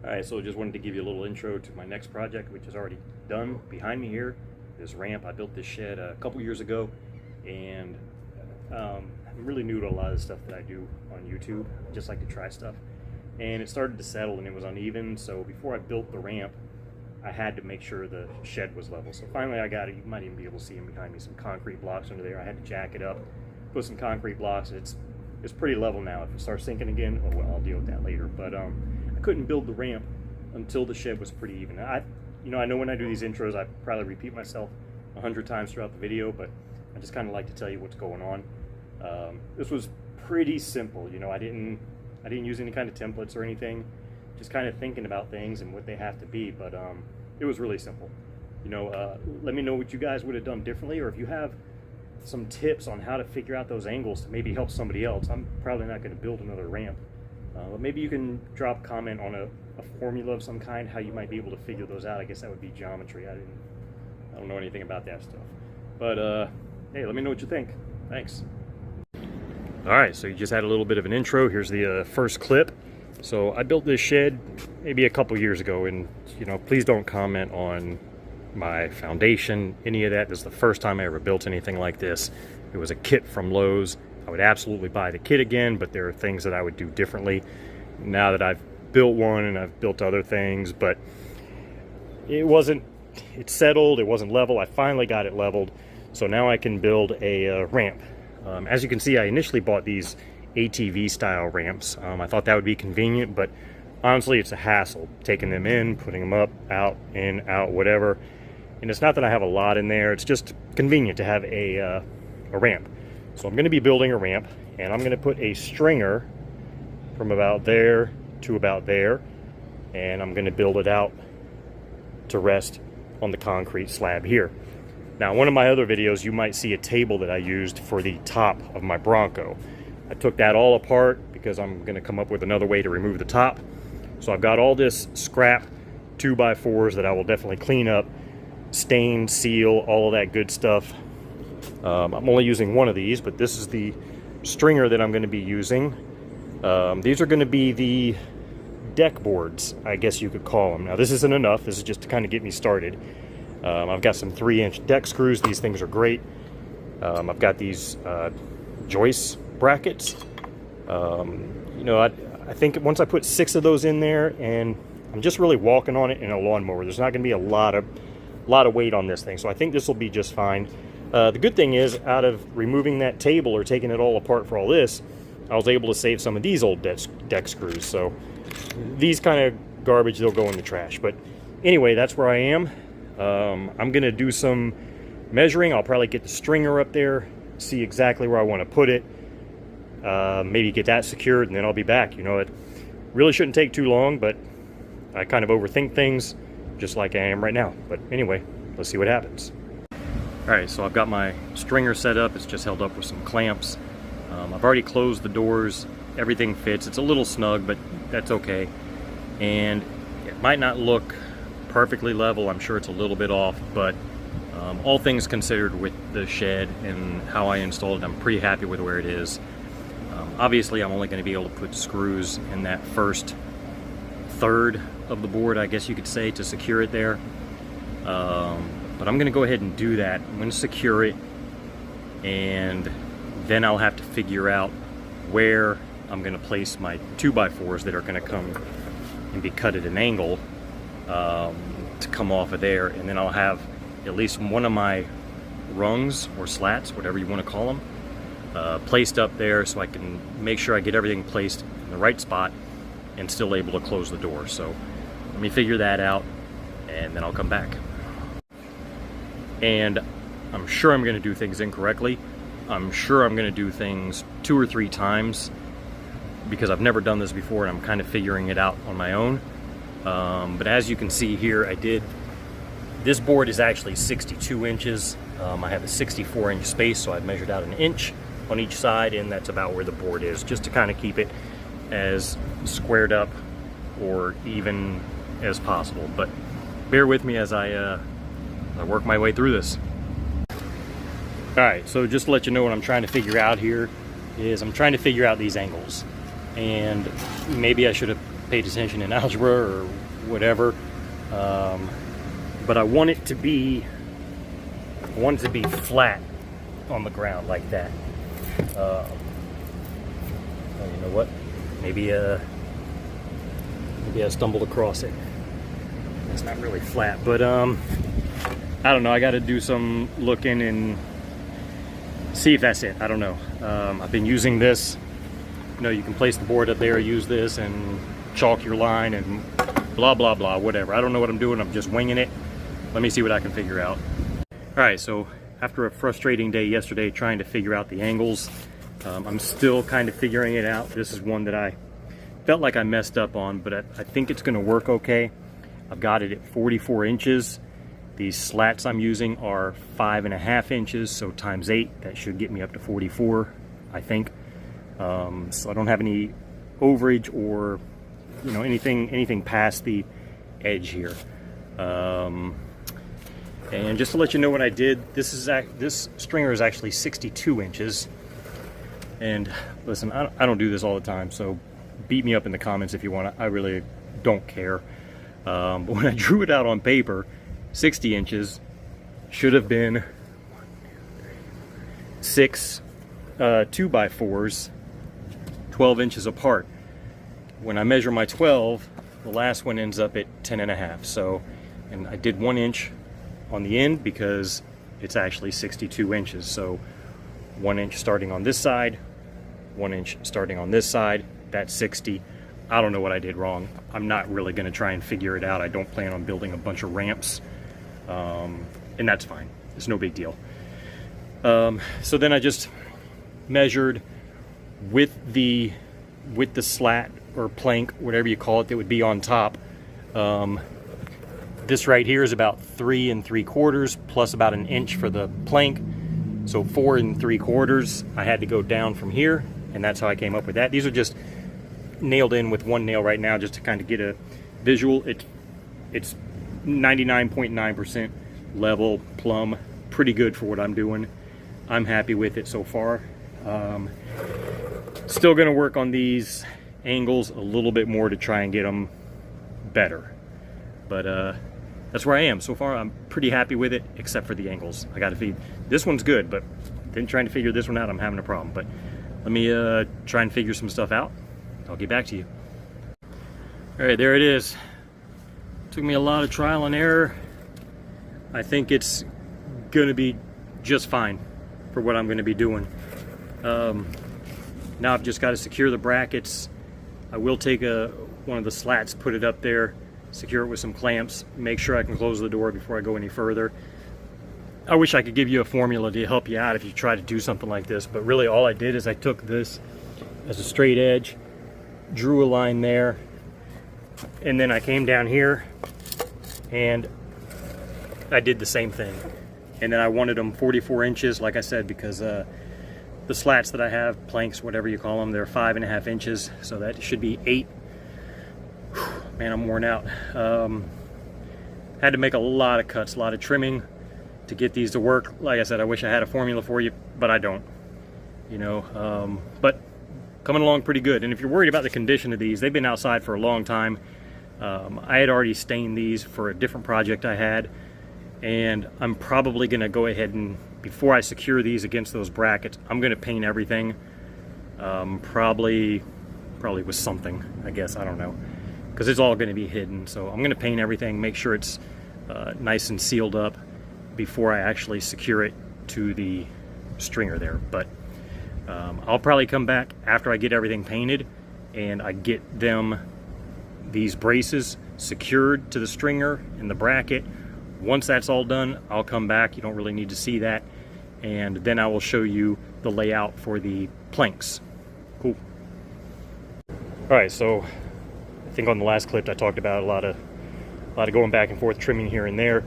Alright, so just wanted to give you a little intro to my next project, which is already done behind me here. This ramp, I built this shed a couple years ago, and I'm really new to a lot of the stuff that I do on YouTube. I just like to try stuff. And it started to settle and it was uneven, so before I built the ramp, I had to make sure the shed was level. So finally I got it. You might even be able to see them behind me, some concrete blocks under there. I had to jack it up, put some concrete blocks. It's pretty level now. If it starts sinking again, oh well, I'll deal with that later. But I couldn't build the ramp until the shed was pretty even. I know when I do these intros, I probably repeat myself 100 times throughout the video, but I just kind of like to tell you what's going on. This was pretty simple. I didn't use any kind of templates or anything. Just kind of thinking about things and what they have to be, but it was really simple. Let me know what you guys would have done differently, or if you have some tips on how to figure out those angles to maybe help somebody else. I'm probably not going to build another ramp, but maybe you can drop a comment on a formula of some kind, how you might be able to figure those out. I guess that would be geometry. I don't know anything about that stuff, but hey, let me know what you think. Thanks. All right, so you just had a little bit of an intro. Here's the first clip. So I built this shed maybe a couple years ago, and please don't comment on my foundation, any of that. This is the first time I ever built anything like this. It was a kit from Lowe's. I would absolutely buy the kit again, but there are things that I would do differently now that I've built one and I've built other things. But it's settled, it wasn't level. I finally got it leveled, so now I can build a ramp. As you can see, I initially bought these ATV style ramps. I thought that would be convenient, but honestly it's a hassle taking them in, putting them up, out, in, out, whatever. And it's not that I have a lot in there, it's just convenient to have a ramp. So I'm going to be building a ramp, and I'm going to put a stringer from about there to about there, and I'm going to build it out to rest on the concrete slab here. Now, one of my other videos, you might see a table that I used for the top of my Bronco. I took that all apart because I'm going to come up with another way to remove the top. So I've got all this scrap 2x4s that I will definitely clean up, stain, seal, all of that good stuff. I'm only using one of these, but this is the stringer that I'm going to be using. These are going to be the deck boards, I guess you could call them. Now, this isn't enough. This is just to kind of get me started. I've got some 3-inch deck screws. These things are great. I've got these joist brackets. I think once I put 6 of those in there, and I'm just really walking on it in a lawnmower, there's not going to be a lot of weight on this thing, so I think this will be just fine. The good thing is, out of removing that table or taking it all apart for all this, I was able to save some of these old deck screws. So these kind of garbage, they'll go in the trash. But anyway, that's where I am. I'm going to do some measuring. I'll probably get the stringer up there, see exactly where I want to put it, maybe get that secured, and then I'll be back. It really shouldn't take too long, but I kind of overthink things just like I am right now. But anyway, let's see what happens. Alright, so I've got my stringer set up. It's just held up with some clamps. I've already closed the doors. Everything fits. It's a little snug, but that's okay. And it might not look perfectly level. I'm sure it's a little bit off, but all things considered with the shed and how I installed it, I'm pretty happy with where it is. Obviously, I'm only going to be able to put screws in that first third of the board, I guess you could say, to secure it there. But I'm going to go ahead and do that. I'm going to secure it, and then I'll have to figure out where I'm going to place my 2x4s that are going to come and be cut at an angle to come off of there, and then I'll have at least one of my rungs or slats, whatever you want to call them, placed up there so I can make sure I get everything placed in the right spot and still able to close the door. So let me figure that out, and then I'll come back. And I'm sure I'm going to do things incorrectly. I'm sure I'm going to do things 2 or 3 times because I've never done this before and I'm kind of figuring it out on my own. But as you can see here, this board is actually 62 inches. I have a 64-inch space, so I've measured out 1 inch on each side, and that's about where the board is, just to kind of keep it as squared up or even as possible. But bear with me as I work my way through this. Alright, so just to let you know what I'm trying to figure out here is I'm trying to figure out these angles. And maybe I should have paid attention in algebra or whatever. But I want it to be flat on the ground like that. Oh, you know what? Maybe I stumbled across it. It's not really flat, but I don't know. I got to do some looking and see if that's it. I don't know. I've been using this. You know, you can place the board up there, use this, and chalk your line and blah blah blah, whatever. I don't know what I'm doing. I'm just winging it. Let me see what I can figure out. All right, so after a frustrating day yesterday trying to figure out the angles, I'm still kind of figuring it out. This is one that I felt like I messed up on, but I think it's going to work okay. I've got it at 44 inches. These slats I'm using are 5.5 inches, so times 8, that should get me up to 44, I think. So I don't have any overage or, you know, anything past the edge here. And just to let you know what I did, this stringer is actually 62 inches. And listen, I don't do this all the time, so beat me up in the comments if you want. I really don't care. But when I drew it out on paper, 60 inches should have been 6 2x4s 12 inches apart. When I measure my 12, the last one ends up at 10.5. So, and I did 1 inch on the end because it's actually 62 inches. So 1 inch starting on this side, 1 inch starting on this side, that's 60. I don't know what I did wrong. I'm not really going to try and figure it out. I don't plan on building a bunch of ramps, and that's fine. It's no big deal. So then I just measured with the slat or plank, whatever you call it, that would be on top. This right here is about 3 3/4 plus about 1 inch for the plank, so 4 3/4. I had to go down from here, and that's how I came up with that. These are just nailed in with one nail right now just to kind of get a visual. It's 99.9% level, plumb, pretty good for what I'm doing. I'm happy with it so far. Still going to work on these angles a little bit more to try and get them better, but that's where I am so far. I'm pretty happy with it, except for the angles. I got to feed this one's good, but then trying to figure this one out, I'm having a problem. But let me try and figure some stuff out. I'll get back to you. All right, there it is. Took me a lot of trial and error. I think it's gonna be just fine for what I'm gonna be doing. Now I've just got to secure the brackets. I will take one of the slats, put it up there, secure it with some clamps, make sure I can close the door before I go any further. I wish I could give you a formula to help you out if you try to do something like this, but really all I did is I took this as a straight edge, drew a line there, and then I came down here and I did the same thing. And then I wanted them 44 inches, like I said, because the slats that I have, planks, whatever you call them, they're 5.5 inches, so that should be 8. Whew, man, I'm worn out. Had to make a lot of cuts, a lot of trimming to get these to work. Like I said, I wish I had a formula for you, but I don't. You know, but coming along pretty good. And if you're worried about the condition of these, they've been outside for a long time. I had already stained these for a different project I had, and I'm probably going to go ahead and, before I secure these against those brackets, I'm going to paint everything. Probably with something, I guess, I don't know, because it's all going to be hidden. So I'm going to paint everything, make sure it's nice and sealed up before I actually secure it to the stringer there. But I'll probably come back after I get everything painted and I get these braces secured to the stringer and the bracket. Once that's all done, I'll come back. You don't really need to see that. And then I will show you the layout for the planks. Cool. All right, so I think on the last clip I talked about a lot of going back and forth, trimming here and there.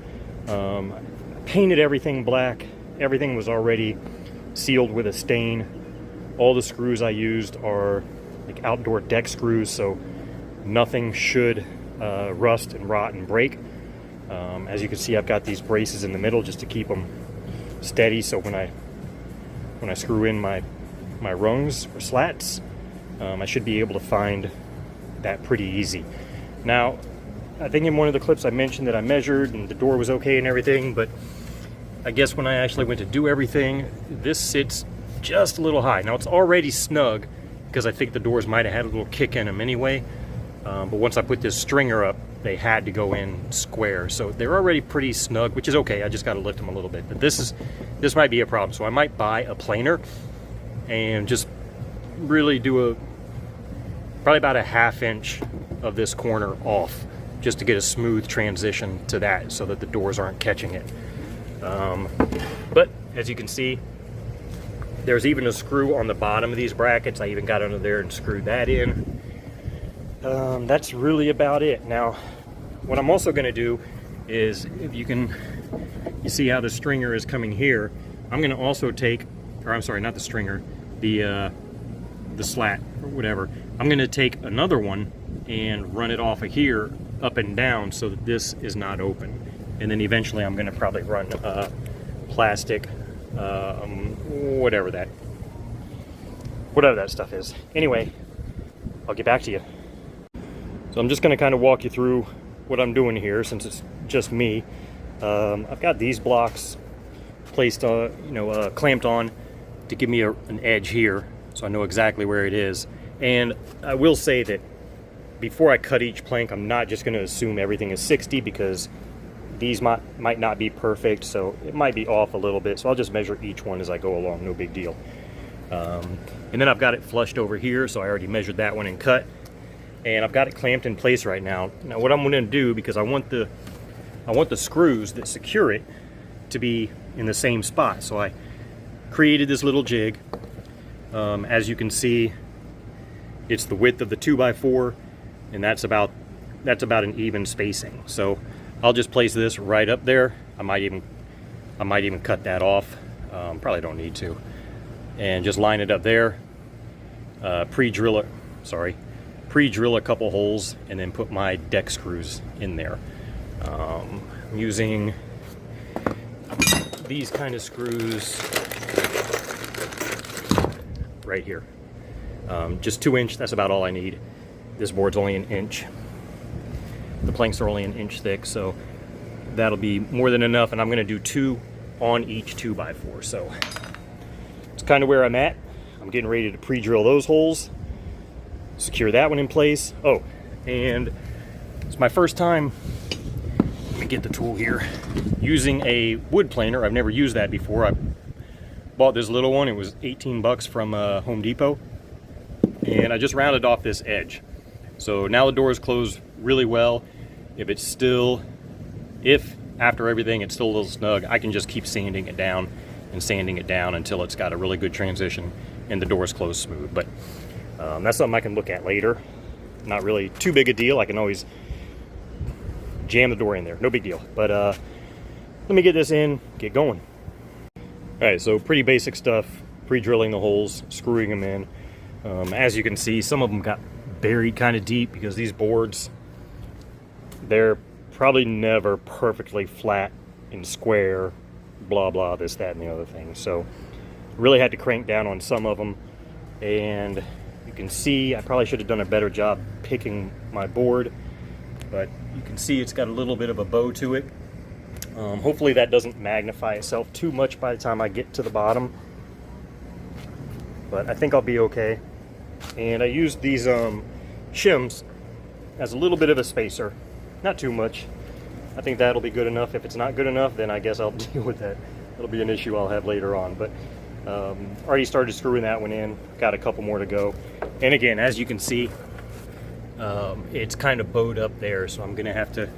Painted everything black. Everything was already sealed with a stain. All the screws I used are like outdoor deck screws, so nothing should rust and rot and break. As you can see, I've got these braces in the middle just to keep them steady, so when I screw in my rungs or slats, I should be able to find that pretty easy. Now, I think in one of the clips I mentioned that I measured and the door was okay and everything, but I guess when I actually went to do everything, this sits just a little high. Now it's already snug because I think the doors might have had a little kick in them anyway, but once I put this stringer up, they had to go in square. So they're already pretty snug, which is okay. I just got to lift them a little bit. But this might be a problem. So I might buy a planer and just really do probably about a 1/2 inch of this corner off, just to get a smooth transition to that so that the doors aren't catching it. But as you can see, there's even a screw on the bottom of these brackets. I even got under there and screwed that in. That's really about it. Now, what I'm also going to do is, if you see how the stringer is coming here, I'm going to also take, or I'm sorry, not the stringer, the slat or whatever. I'm going to take another one and run it off of here up and down so that this is not open. And then eventually I'm going to probably run plastic, whatever that stuff is. Anyway, I'll get back to you. So I'm just going to kind of walk you through what I'm doing here, since it's just me. I've got these blocks placed, clamped on to give me an edge here, so I know exactly where it is. And I will say that before I cut each plank, I'm not just going to assume everything is 60, because these might not be perfect, so it might be off a little bit. So I'll just measure each one as I go along, no big deal. And then I've got it flushed over here, so I already measured that one and cut. And I've got it clamped in place right now. Now what I'm going to do, because I want the screws that secure it to be in the same spot, so I created this little jig. As you can see, it's the width of the 2x4, and that's about an even spacing. So I'll just place this right up there. I might even cut that off. Probably don't need to. And just line it up there. Pre-drill a couple holes, and then put my deck screws in there. I'm using these kind of screws right here. Just 2-inch, that's about all I need. This board's only 1 inch. The planks are only 1 inch thick, so that'll be more than enough, and I'm going to do 2 on each 2x4. So it's kind of where I'm at. I'm getting ready to pre-drill those holes, secure that one in place. Oh, and it's my first time, let me get the tool here, using a wood planer. I've never used that before. I bought this little one. It was 18 bucks from Home Depot, and I just rounded off this edge. So now the door is closed really well. If after everything it's still a little snug, I can just keep sanding it down until it's got a really good transition and the door is closed smooth. But that's something I can look at later. Not really too big a deal. I can always jam the door in there, no big deal. But let me get this in, get going. Alright, so pretty basic stuff. Pre-drilling the holes, screwing them in. As you can see, some of them got buried kind of deep because these boards, they're probably never perfectly flat and square, blah blah, this, that, and the other thing. So really had to crank down on some of them, and you can see I probably should have done a better job picking my board, but you can see it's got a little bit of a bow to it. Hopefully that doesn't magnify itself too much by the time I get to the bottom, but I think I'll be okay. And I used these shims as a little bit of a spacer, not too much. I think that'll be good enough. If it's not good enough, then I guess I'll deal with that. It'll be an issue I'll have later on. But already started screwing that one in. Got a couple more to go. And again, as you can see, it's kind of bowed up there, so I'm gonna have to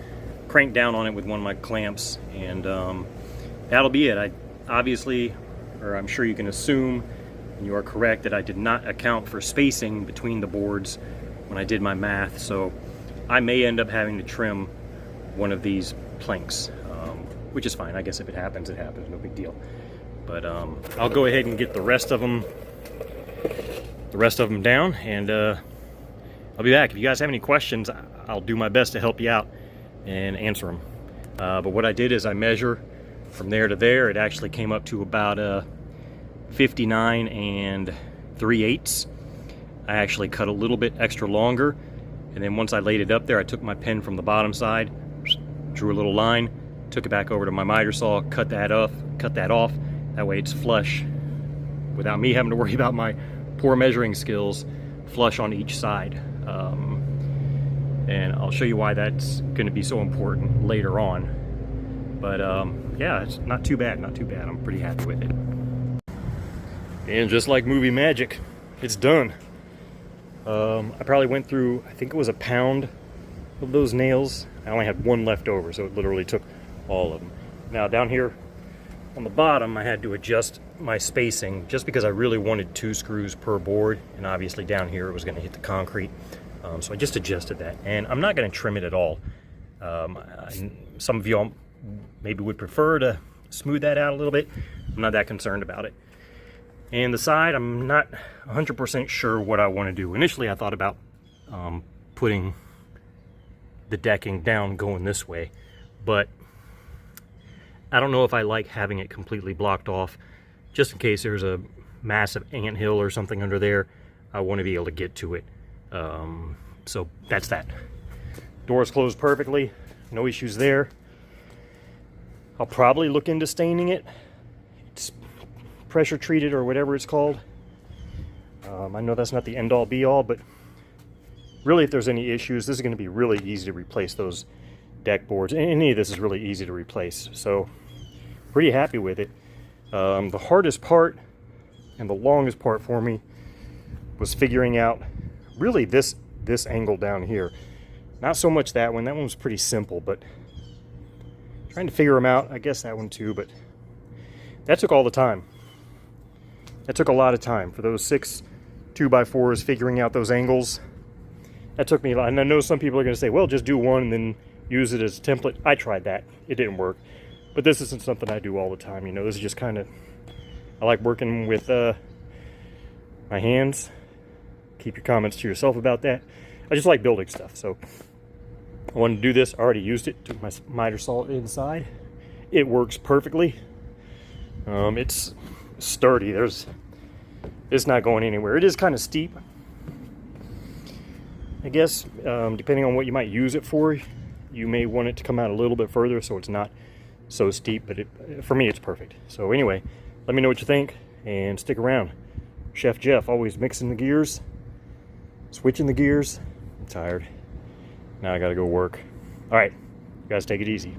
crank down on it with one of my clamps, and that'll be it. I'm sure you can assume, and you are correct, that I did not account for spacing between the boards when I did my math, so I may end up having to trim one of these planks, which is fine. I guess if it happens, it happens, no big deal. But I'll go ahead and get the rest of them down, and I'll be back. If you guys have any questions, I'll do my best to help you out and answer them. But what I did is I measure from there to there. It actually came up to about 59 3/8. I actually cut a little bit extra longer, And then once I laid it up there, I took my pen from the bottom side, drew a little line, took it back over to my miter saw, cut that off. That way it's flush without me having to worry about my poor measuring skills, flush on each side. And I'll show you why that's going to be so important later on. But yeah, it's not too bad, not too bad. I'm pretty happy with it. And just like movie magic, it's done. I probably went through, I think it was a pound of those nails. I only had one left over, so it literally took all of them. Now down here on the bottom, I had to adjust my spacing just because I really wanted 2 screws per board, and obviously down here it was going to hit the concrete. So I just adjusted that, and I'm not going to trim it at all. Some of y'all maybe would prefer to smooth that out a little bit. I'm not that concerned about it. And the side, I'm not 100% sure what I want to do. Initially, I thought about putting the decking down going this way, but I don't know if I like having it completely blocked off. Just in case there's a massive anthill or something under there, I want to be able to get to it. So that's that. Door's closed perfectly, no issues there. I'll probably look into staining it. It's pressure treated or whatever it's called. I know that's not the end all be all, but really if there's any issues, this is going to be really easy to replace those deck boards. Any of this is really easy to replace, so pretty happy with it. The hardest part and the longest part for me was figuring out really this angle down here. Not so much that one was pretty simple, but trying to figure them out. I guess that one too, but that took all the time. That took a lot of time for those 6 2x4s, figuring out those angles. That took me a lot. And I know some people are going to say, well, just do one and then use it as a template. I tried that. It didn't work. But this isn't something I do all the time. You know, this is just kind of, I like working with my hands. Keep your comments to yourself about that. I just like building stuff. So I wanted to do this. I already used it. Took my miter saw inside. It works perfectly. It's sturdy. It's not going anywhere. It is kind of steep. I guess, depending on what you might use it for, you may want it to come out a little bit further so it's not so steep, but for me it's perfect. So anyway, let me know what you think and stick around. Chef Jeff always mixing the gears, switching the gears. I'm tired. Now I gotta go work. All right, you guys take it easy.